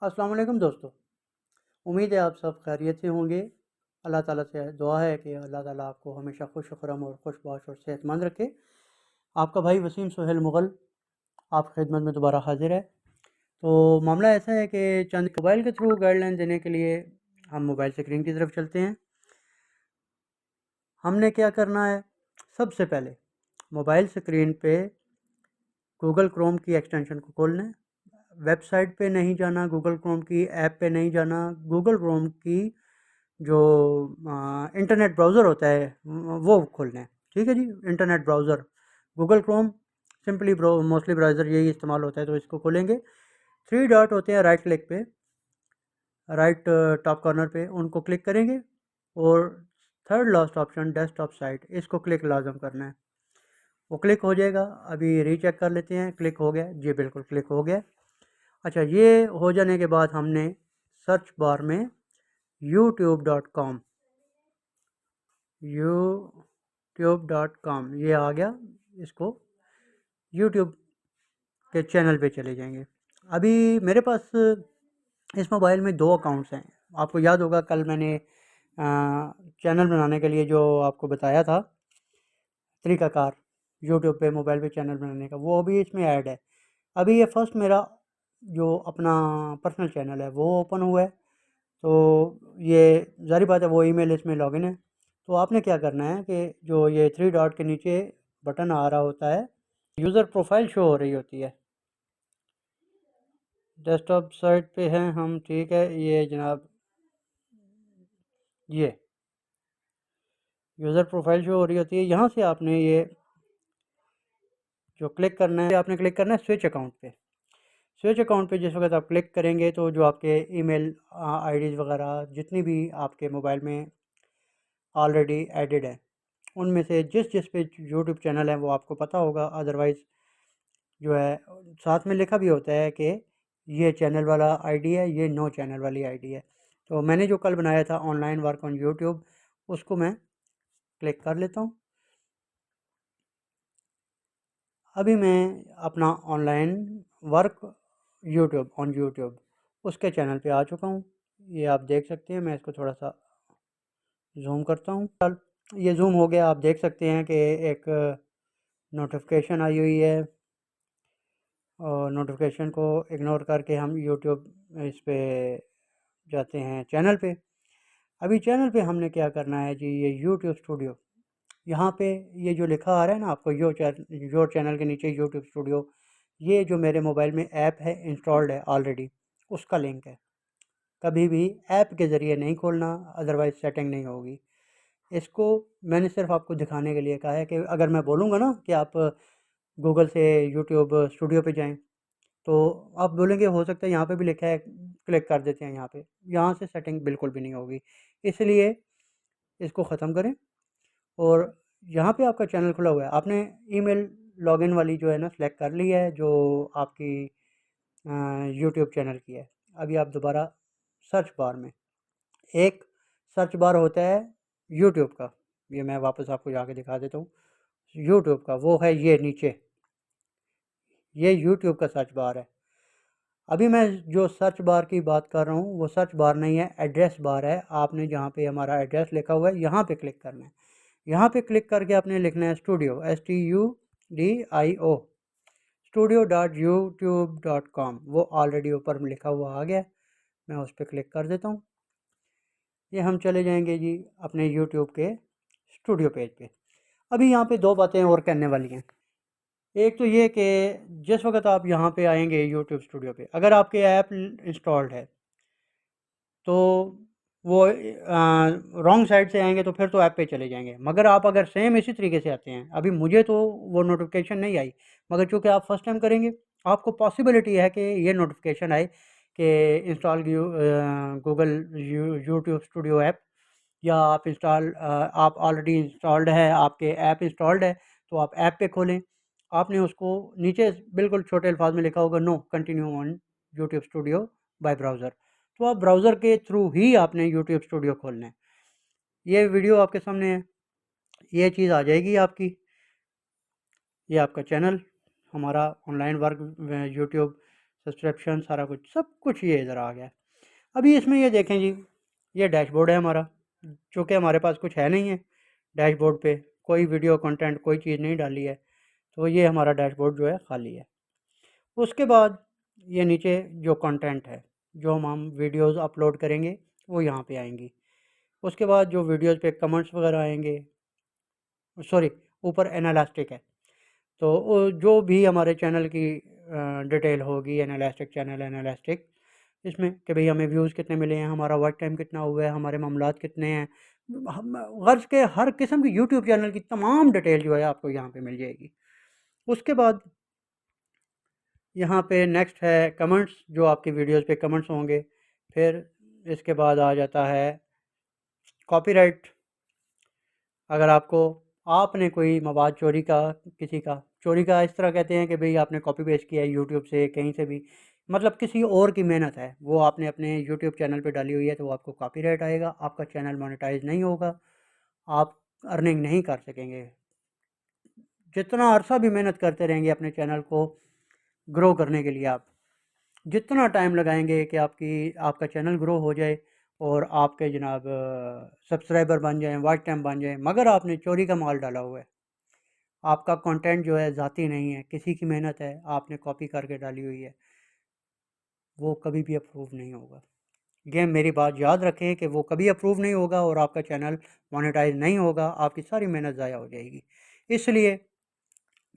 अस्सलाम वालेकुम दोस्तों। उम्मीद है आप सब खैरियत से होंगे। अल्लाह ताला से दुआ है कि अल्लाह ताला आपको हमेशा खुश खुरम और खुशबाश और सेहतमंद रखे। आपका भाई वसीम सोहेल मुग़ल आपकी खिदमत में दोबारा हाज़िर है। तो मामला ऐसा है कि चंद मोबाइल के थ्रू गाइडलाइन देने के लिए हम मोबाइल स्क्रीन की तरफ चलते हैं। हमने क्या करना है, सबसे पहले मोबाइल स्क्रीन पे गूगल क्रोम की एक्सटेंशन को खोलना है। वेबसाइट पे नहीं जाना, गूगल क्रोम की ऐप पे नहीं जाना, गूगल क्रोम की जो इंटरनेट ब्राउज़र होता है वो खोलना है। ठीक है जी, internet browser Google Chrome simply mostly browser यही इस्तेमाल होता है, तो इसको खोलेंगे। थ्री डॉट होते हैं राइट क्लिक पे, राइट टॉप कॉर्नर पे उनको क्लिक करेंगे और third last option desktop site, इसको क्लिक लाजम करना है। वो क्लिक हो जाएगा। अभी रीचेक कर लेते हैं, क्लिक हो गया जी, बिल्कुल क्लिक हो गया। अच्छा, ये हो जाने के बाद हमने सर्च बार में youtube.com youtube.com ये आ गया, इसको यूट्यूब के चैनल पे चले जाएंगे। अभी मेरे पास इस मोबाइल में दो अकाउंट्स हैं। आपको याद होगा कल मैंने चैनल बनाने के लिए जो आपको बताया था तरीकाकार यूट्यूब पे मोबाइल पे चैनल बनाने का, वो अभी इसमें ऐड है। अभी ये फर्स्ट मेरा जो अपना पर्सनल चैनल है वो ओपन हुआ है, तो ये ज़ाहिर बात है वो ईमेल इसमें लॉगिन है। तो आपने क्या करना है कि जो ये थ्री डॉट के नीचे बटन आ रहा होता है, यूज़र प्रोफाइल शो हो रही होती है। डेस्कटॉप साइट पे हैं हम, ठीक है, ये जनाब ये यूज़र प्रोफाइल शो हो रही होती है। यहाँ से आपने ये जो क्लिक करना है, आपने क्लिक करना है स्विच अकाउंट पे। स्विच अकाउंट पे जिस वक्त आप क्लिक करेंगे तो जो आपके ईमेल आईडीज़ वगैरह जितनी भी आपके मोबाइल में ऑलरेडी एडेड है, उनमें से जिस जिस पे यूट्यूब चैनल है वो आपको पता होगा। अदरवाइज़ जो है साथ में लिखा भी होता है कि ये चैनल वाला आईडी है, ये नो चैनल वाली आईडी है। तो मैंने जो कल बनाया था ऑनलाइन वर्क ऑन यूट्यूब, उसको मैं क्लिक कर लेता हूँ। अभी मैं अपना online work YouTube on YouTube उसके चैनल पे आ चुका हूँ। ये आप देख सकते हैं, मैं इसको थोड़ा सा जूम करता हूँ। ये जूम हो गया। आप देख सकते हैं कि एक नोटिफिकेशन आई हुई है, और नोटिफिकेशन को इग्नोर करके हम यूट्यूब इस पे जाते हैं चैनल पे। अभी चैनल पे हमने क्या करना है जी, ये यूट्यूब स्टूडियो, यहाँ पे ये जो लिखा आ रहा है ना आपको, योर चैनल के नीचे यूट्यूब स्टूडियो, ये जो मेरे मोबाइल में ऐप है इंस्टॉल्ड है ऑलरेडी, उसका लिंक है। कभी भी ऐप के ज़रिए नहीं खोलना, अदरवाइज़ सेटिंग नहीं होगी। इसको मैंने सिर्फ आपको दिखाने के लिए कहा है कि अगर मैं बोलूँगा ना कि आप गूगल से यूट्यूब स्टूडियो पे जाएं, तो आप बोलेंगे हो सकता है यहाँ पे भी लिखा है, क्लिक कर देते हैं यहाँ पे, यहाँ से सेटिंग बिल्कुल भी नहीं होगी। इसलिए इसको ख़त्म करें। और यहाँ पे आपका चैनल खुला हुआ है, आपने ईमेल लॉगिन वाली जो है ना सेलेक्ट कर ली है, जो आपकी यूट्यूब चैनल की है। अभी आप दोबारा सर्च बार में एक सर्च बार होता है यूट्यूब का, ये मैं वापस आपको जाके दिखा देता हूँ। यूट्यूब का वो है ये नीचे, ये यूट्यूब का सर्च बार है। अभी मैं जो सर्च बार की बात कर रहा हूँ वो सर्च बार नहीं है, एड्रेस बार है। आपने जहाँ पे हमारा एड्रेस लिखा हुआ है यहाँ पे क्लिक करना है। यहाँ पे क्लिक करके आपने लिखना है स्टूडियो, STUDIO, studio.youtube.com। वो ऑलरेडी ऊपर में लिखा हुआ आ गया, मैं उस पर क्लिक कर देता हूँ। ये हम चले जाएंगे जी अपने यूट्यूब के स्टूडियो पेज पे। अभी यहाँ पे दो बातें और कहने वाली हैं। एक तो ये कि जिस वक्त आप यहाँ पे आएंगे यूट्यूब स्टूडियो पे, अगर आपके ऐप इंस्टॉल्ड है तो वो रॉन्ग साइड से आएंगे तो फिर तो ऐप पे चले जाएंगे। मगर आप अगर सेम इसी तरीके से आते हैं, अभी मुझे तो वो नोटिफिकेशन नहीं आई, मगर चूँकि आप फर्स्ट टाइम करेंगे, आपको पॉसिबिलिटी है कि ये नोटिफिकेशन आए कि install Google YouTube studio app, या आप ऑलरेडी इंस्टॉल्ड है, आपके ऐप इंस्टॉल्ड है, तो आप ऐप पे खोलें। आपने उसको नीचे बिल्कुल छोटे अल्फाज में लिखा होगा, no continue on YouTube Studio by browser, तो आप ब्राउज़र के थ्रू ही आपने यूट्यूब स्टूडियो खोलना है। ये वीडियो आपके सामने है, ये चीज़ आ जाएगी आपकी, ये आपका चैनल, हमारा ऑनलाइन वर्क यूट्यूब सब्सक्रिप्शन, सारा कुछ, सब कुछ ये इधर आ गया। अभी इसमें ये देखें जी, ये डैशबोर्ड है हमारा, चूँकि हमारे पास कुछ है नहीं है डैशबोर्ड पे, कोई वीडियो कंटेंट कोई चीज़ नहीं डाली है, तो ये हमारा डैशबोर्ड जो है खाली है। उसके बाद ये नीचे जो कंटेंट है, जो हम वीडियोज़ अपलोड करेंगे वो यहाँ पे आएंगी। उसके बाद जो वीडियोज़ पे कमेंट्स वगैरह आएंगे, सॉरी, ऊपर एनालास्टिक है, तो जो भी हमारे चैनल की डिटेल होगी, एनालास्टिक चैनल एनालास्टिक, इसमें कि भाई हमें व्यूज़ कितने मिले हैं, हमारा वॉच टाइम कितना हुआ है, हमारे मामलात कितने हैं, हम गर्ज़ के हर किस्म की यूट्यूब चैनल की तमाम डिटेल जो है आपको यहाँ पे मिल जाएगी। उसके बाद यहाँ पे नेक्स्ट है कमेंट्स, जो आपकी वीडियोज़ पे कमेंट्स होंगे। फिर इसके बाद आ जाता है कॉपीराइट। अगर आपने कोई मवाद चोरी का, किसी का चोरी का इस तरह कहते हैं कि भाई आपने कॉपी पेस्ट किया है यूट्यूब से, कहीं से भी, मतलब किसी और की मेहनत है वो आपने अपने यूट्यूब चैनल पे डाली हुई है, तो वो आपको कॉपीराइट आएगा, आपका चैनल मोनेटाइज नहीं होगा, आप अर्निंग नहीं कर सकेंगे। जितना अरसा भी मेहनत करते रहेंगे अपने चैनल को ग्रो करने के लिए, आप जितना टाइम लगाएंगे कि आपका चैनल ग्रो हो जाए और आपके जनाब सब्सक्राइबर बन जाएं, वॉच टाइम बन जाएं, मगर आपने चोरी का माल डाला हुआ है, आपका कंटेंट जो है ज़ाती नहीं है, किसी की मेहनत है, आपने कॉपी करके डाली हुई है, वो कभी भी अप्रूव नहीं होगा। ये मेरी बात याद रखें कि वो कभी अप्रूव नहीं होगा और आपका चैनल मोनेटाइज नहीं होगा, आपकी सारी मेहनत ज़ाया हो जाएगी। इसलिए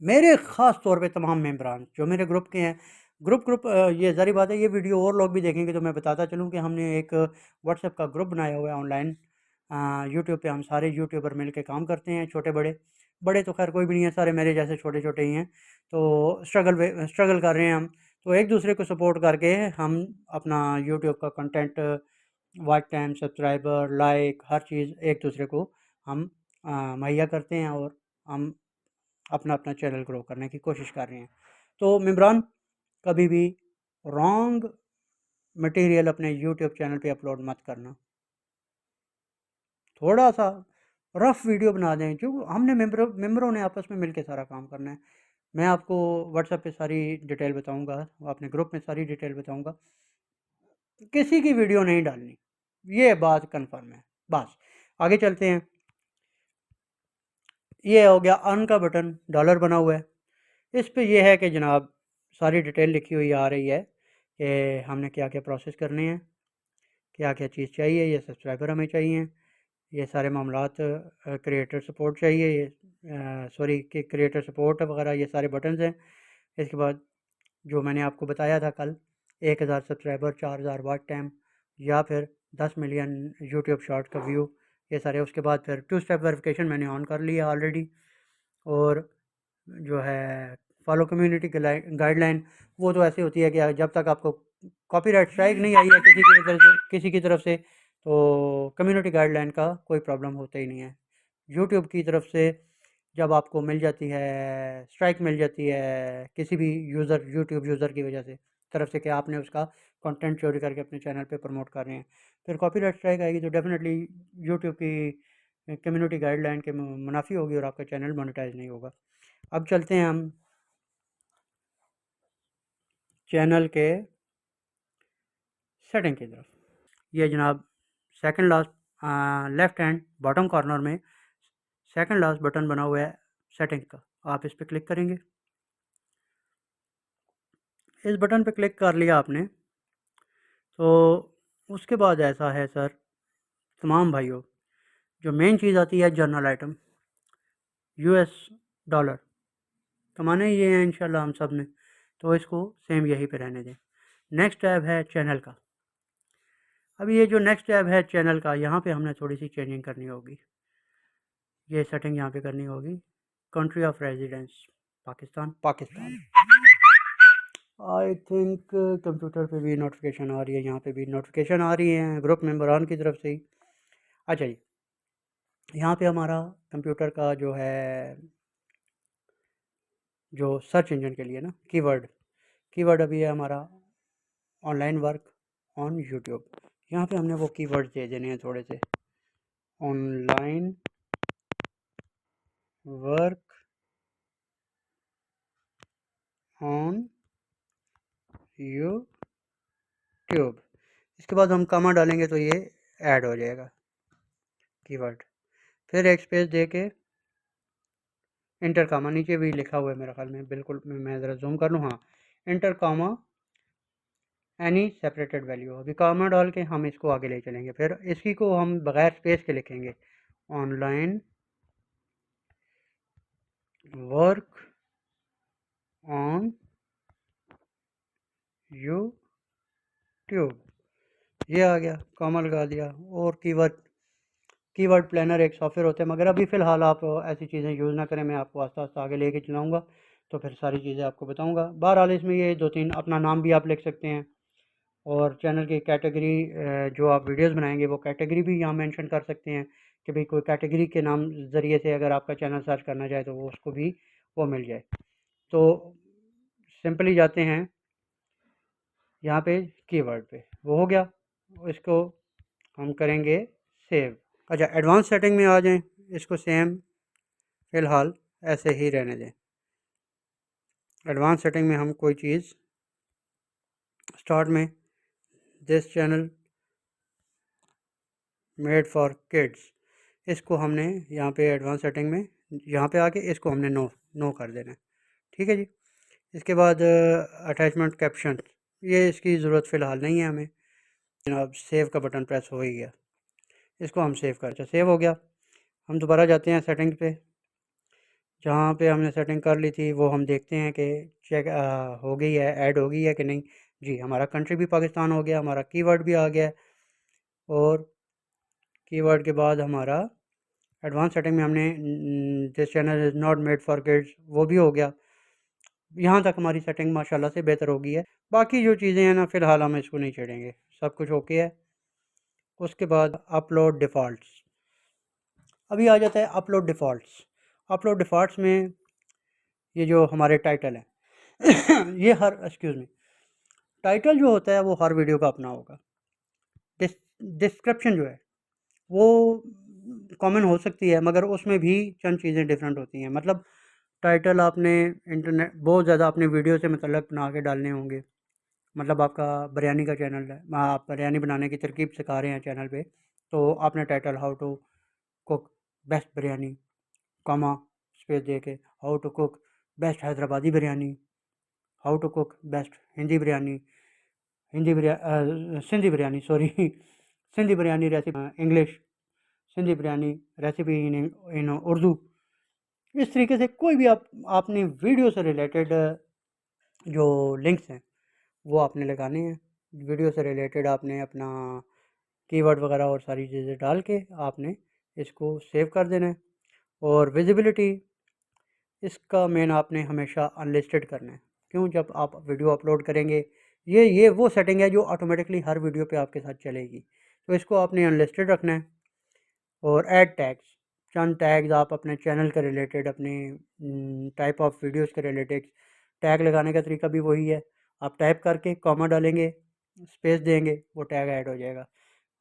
मेरे ख़ास तौर पे तमाम मेंबरान जो मेरे ग्रुप के हैं, ये ज़ाहिर बात है, ये वीडियो और लोग भी देखेंगे तो मैं बताता चलूँ कि हमने एक व्हाट्सएप का ग्रुप बनाया हुआ है ऑनलाइन। यूट्यूब पे हम सारे यूट्यूबर मिल के काम करते हैं, छोटे बड़े, बड़े तो खैर कोई भी नहीं है, सारे मेरे जैसे छोटे छोटे ही हैं, तो स्ट्रगल कर रहे हैं हम, तो एक दूसरे को सपोर्ट करके हम अपना यूट्यूब का content, watch time, subscriber, like, हर चीज़ एक दूसरे को हम मुहैया करते हैं और हम अपना अपना चैनल ग्रो करने की कोशिश कर रहे हैं। तो मेम्बरान, कभी भी रॉन्ग मटेरियल अपने यूट्यूब चैनल पे अपलोड मत करना। थोड़ा सा रफ वीडियो बना दें, जो हमने मेंबरों ने आपस में मिलके सारा काम करना है। मैं आपको व्हाट्सएप पे सारी डिटेल बताऊंगा, अपने ग्रुप में सारी डिटेल बताऊंगा, किसी की वीडियो नहीं डालनी, ये बात कंफर्म है। बस आगे चलते हैं। ये हो गया अर्न का बटन, डॉलर बना हुआ है, इस पे ये है कि जनाब सारी डिटेल लिखी हुई आ रही है कि हमने क्या क्या प्रोसेस करने हैं, क्या क्या चीज़ चाहिए, ये सब्सक्राइबर हमें चाहिए, ये सारे मामलात, क्रिएटर सपोर्ट चाहिए, ये सॉरी कि क्रिएटर सपोर्ट वगैरह, ये सारे बटन्स हैं। इसके बाद जो मैंने आपको बताया था कल, 1000 सब्सक्राइबर, 4000 वॉच टाइम, या फिर 10 मिलियन यूट्यूब शॉर्ट का व्यू, ये सारे। उसके बाद फिर 2 स्टेप वेरिफिकेशन मैंने ऑन कर लिया ऑलरेडी, और जो है फॉलो कम्युनिटी गाइडलाइन, वो तो ऐसी होती है कि जब तक आपको कॉपीराइट स्ट्राइक नहीं आई है किसी की तरफ से, तो कम्युनिटी गाइडलाइन का कोई प्रॉब्लम होता ही नहीं है। यूट्यूब की तरफ से जब आपको मिल जाती है, स्ट्राइक मिल जाती है किसी भी यूट्यूब यूज़र की वजह से, तरफ से, कि आपने उसका कंटेंट चोरी करके अपने चैनल पे प्रमोट कर रहे हैं, फिर कॉपीराइट स्ट्राइक आएगी तो डेफिनेटली यूट्यूब की कम्युनिटी गाइडलाइन के मुनाफी होगी और आपका चैनल मोनेटाइज नहीं होगा। अब चलते हैं हम चैनल के सेटिंग की तरफ। ये जनाब second last left hand bottom corner में सेकंड लास्ट बटन बना हुआ है सेटिंग का, आप इस पर क्लिक करेंगे। इस बटन पे क्लिक कर लिया आपने, तो उसके बाद ऐसा है सर, तमाम भाइयों, जो मेन चीज़ आती है जर्नल आइटम, यूएस डॉलर कमाने ही ये हैं इंशाल्लाह हम सब ने, तो इसको सेम यहीं पे रहने दें। नेक्स्ट टैब है चैनल का। अब ये जो नेक्स्ट टैब है चैनल का, यहाँ पे हमने थोड़ी सी चेंजिंग करनी होगी, ये सेटिंग यहाँ पे करनी होगी। Country of residence Pakistan, I think computer पे भी नोटिफिकेशन आ रही है, यहाँ पे भी नोटिफिकेशन आ रही है ग्रुप मेंबरान की तरफ से ही। अच्छा जी, यहाँ पे हमारा कंप्यूटर का जो है, जो सर्च इंजन के लिए ना कीवर्ड अभी है हमारा ऑनलाइन वर्क ऑन यूट्यूब। यहाँ पे हमने वो कीवर्ड दे देने हैं थोड़े से, ऑनलाइन वर्क ऑन यूट्यूब। इसके बाद हम कॉमा डालेंगे तो ये ऐड हो जाएगा कीवर्ड। फिर एक स्पेस दे के इंटर कामा, नीचे भी लिखा हुआ है मेरे ख्याल में, बिल्कुल मैं ज़रा जूम कर लूँ, हाँ, इंटर कामा एनी सेपरेटेड वैल्यू। अभी कामा डाल के हम इसको आगे ले चलेंगे। फिर इसी को हम बगैर स्पेस के लिखेंगे, ऑनलाइन वर्क ऑन यूट्यूब। ये आ गया, कॉमा लगा दिया। और कीवर्ड प्लानर एक सॉफ्टवेयर होता है, मगर अभी फ़िलहाल आप ऐसी चीज़ें यूज़ ना करें, मैं आपको आस्ता आस्ता आगे लेके चलाऊँगा तो फिर सारी चीज़ें आपको बताऊँगा। बहरहाल इसमें ये 2-3 अपना नाम भी आप लिख सकते हैं, और चैनल की कैटेगरी, जो आप वीडियोस बनाएंगे वो कैटेगरी भी यहाँ मेंशन कर सकते हैं कि भाई कोई कैटेगरी के नाम ज़रिए से अगर आपका चैनल सर्च करना चाहे तो वो उसको भी वो मिल जाए। तो सिंपली जाते हैं यहाँ पे कीवर्ड पे, वो हो गया। इसको हम करेंगे सेव। अच्छा, एडवांस सेटिंग में आ जाएं, इसको सेम फ़िलहाल ऐसे ही रहने दें। एडवांस सेटिंग में हम कोई चीज़ स्टार्ट में this channel made for kids, इसको हमने यहाँ पे एडवांस सेटिंग में यहाँ पे आके इसको हमने नो कर देना है। ठीक है जी। इसके बाद अटैचमेंट कैप्शन, ये इसकी ज़रूरत फ़िलहाल नहीं है हमें। जनाब सेव का बटन प्रेस हो ही गया, इसको हम सेव कर, अच्छा सेव हो गया। हम दोबारा जाते हैं सेटिंग पे, जहाँ पे हमने सेटिंग कर ली थी वो हम देखते हैं कि चेक हो गई है, ऐड हो गई है कि नहीं। जी, हमारा कंट्री भी पाकिस्तान हो गया, हमारा कीवर्ड भी आ गया, और कीवर्ड के बाद हमारा एडवांस सेटिंग में हमने this channel is not made for kids वो भी हो गया। यहाँ तक हमारी सेटिंग माशाल्लाह से बेहतर हो गई है। बाकी जो चीज़ें हैं ना, फ़िलहाल हम इसको नहीं छेड़ेंगे, सब कुछ ओके है। उसके बाद अपलोड डिफ़ॉल्ट्स, अभी आ जाता है अपलोड डिफ़ॉल्ट्स। अपलोड डिफ़ॉल्ट्स में ये जो हमारे टाइटल हैं ये हर एक्सक्यूज़ मी, टाइटल जो होता है वो हर वीडियो का अपना होगा। डिस्क्रिप्शन जो है वो कॉमन हो सकती है, मगर उसमें भी चंद चीज़ें डिफरेंट होती हैं। मतलब टाइटल आपने इंटरनेट बहुत ज़्यादा अपने वीडियो से मतलब बना के डालने होंगे। मतलब आपका बिरयानी का चैनल है, आप बिरयानी बनाने की तरकीब सिखा रहे हैं चैनल पे, तो आपने title how to cook best biryani, comma space दे के, how to cook best Hyderabadi biryani, how to cook best Hindi biryani, Sindhi biryani, sorry Sindhi biryani recipe English, Sindhi biryani recipe in Urdu. इस तरीके से कोई भी आपने वीडियो से रिलेटेड जो लिंक्स हैं वो आपने लगाने हैं। वीडियो से रिलेटेड आपने अपना कीवर्ड वगैरह और सारी चीज़ें डाल के आपने इसको सेव कर देना है। और विजिबिलिटी, इसका मेन आपने हमेशा अनलिस्टेड करना है। क्यों? जब आप वीडियो अपलोड करेंगे, ये वो सेटिंग है जो ऑटोमेटिकली हर वीडियो पे आपके साथ चलेगी, तो इसको आपने अनलिस्टेड रखना है। और ऐड टैग्स, चंद टैग्स आप अपने चैनल के रिलेटेड, अपने टाइप ऑफ वीडियोस के रिलेटेड टैग लगाने का तरीका भी वही है। आप टाइप करके कॉमा डालेंगे, स्पेस देंगे, वो टैग ऐड हो जाएगा।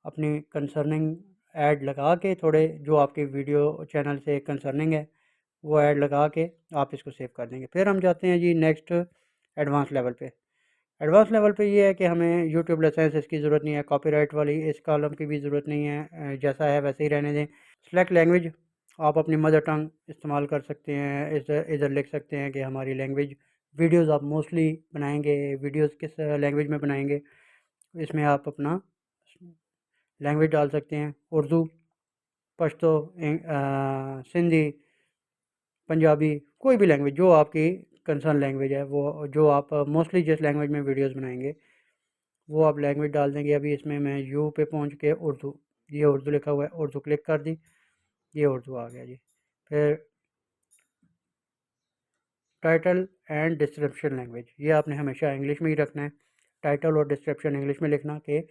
अपनी कंसर्निंग ऐड लगा के, थोड़े जो आपके वीडियो चैनल से कंसर्निंग है वो ऐड लगा के आप इसको सेव कर देंगे। फिर हम जाते हैं जी नेक्स्ट एडवांस लेवल पे। एडवांस लेवल पे ये है कि हमें यूट्यूब लाइसेंस इसकी ज़रूरत नहीं है, कॉपीराइट वाली इस कॉलम की भी ज़रूरत नहीं है, जैसा है वैसे ही रहने दें। सेलेक्ट लैंग्वेज, आप अपनी मदर टंग इस्तेमाल कर सकते हैं, इधर इधर लिख सकते हैं कि हमारी लैंग्वेज। वीडियोस आप मोस्टली बनाएंगे, वीडियोस किस लैंग्वेज में बनाएंगे, इसमें आप अपना लैंग्वेज डाल सकते हैं, उर्दू, पश्तो, सिंधी, पंजाबी, कोई भी लैंग्वेज जो आपकी कंसर्न लैंग्वेज है, वो जो आप मोस्टली जिस लैंग्वेज में वीडियोस बनाएंगे वो आप लैंग्वेज डाल देंगे। अभी इसमें मैं यू पे पहुंच के उर्दू, ये उर्दू लिखा हुआ है, उर्दू क्लिक कर दी, ये उर्दू आ गया जी। फिर टाइटल एंड डिस्क्रिप्शन लैंग्वेज, ये आपने हमेशा इंग्लिश में ही रखना है। टाइटल और डिस्क्रिप्शन इंग्लिश में लिखना कि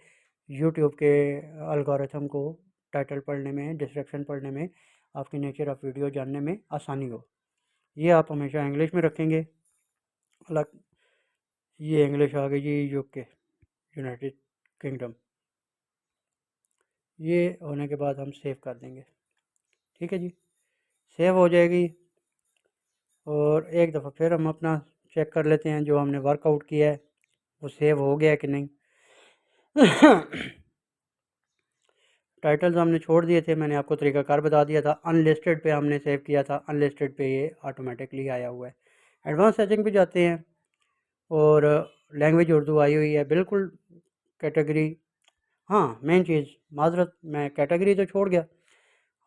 यूट्यूब के अलगोरिथम को टाइटल पढ़ने में, डिस्क्रिप्शन पढ़ने में, आपकी नेचर ऑफ वीडियो जानने में आसानी हो। ये आप हमेशा इंग्लिश में रखेंगे। अलग ये इंग्लिश आ गई जी, यूके, यूनाइटेड किंगडम। ये होने के बाद हम सेव कर देंगे। ठीक है जी, सेव हो जाएगी। और एक दफ़ा फिर हम अपना चेक कर लेते हैं जो हमने वर्कआउट किया है। वो सेव हो गया कि नहीं। टाइटल्स हमने छोड़ दिए थे, मैंने आपको तरीकाकार बता दिया था। अनलिस्टेड पे हमने सेव किया था, अनलिस्टेड पे ये ऑटोमेटिकली आया हुआ है। एडवांस सेटिंग पे जाते हैं और लैंग्वेज उर्दू आई हुई है बिल्कुल। कैटेगरी, हाँ मेन चीज़, माजरत मैं कैटेगरी तो छोड़ गया।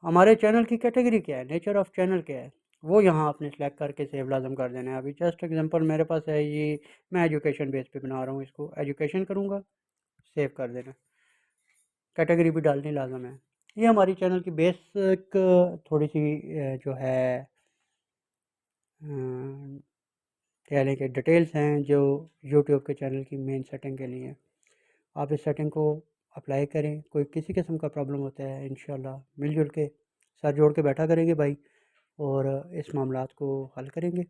हमारे चैनल की कैटेगरी क्या है, नेचर ऑफ चैनल क्या है, वो यहाँ आपने सेलेक्ट करके सेव लाजम कर देना है। अभी जस्ट एग्जांपल मेरे पास है ये, मैं एजुकेशन बेस पे बना रहा हूँ, इसको एजुकेशन करूँगा, सेव कर देना। कैटेगरी भी डालनी लाजम है। ये हमारी चैनल की बेसिक थोड़ी सी जो है कह लें कि डिटेल्स हैं जो यूट्यूब के चैनल की मेन सेटिंग के लिए। आप इस सेटिंग को अप्लाई करें, कोई किसी किस्म का प्रॉब्लम होता है इंशाल्लाह मिलजुल के सर जोड़ के बैठा करेंगे भाई, और इस मामलात को हल करेंगे।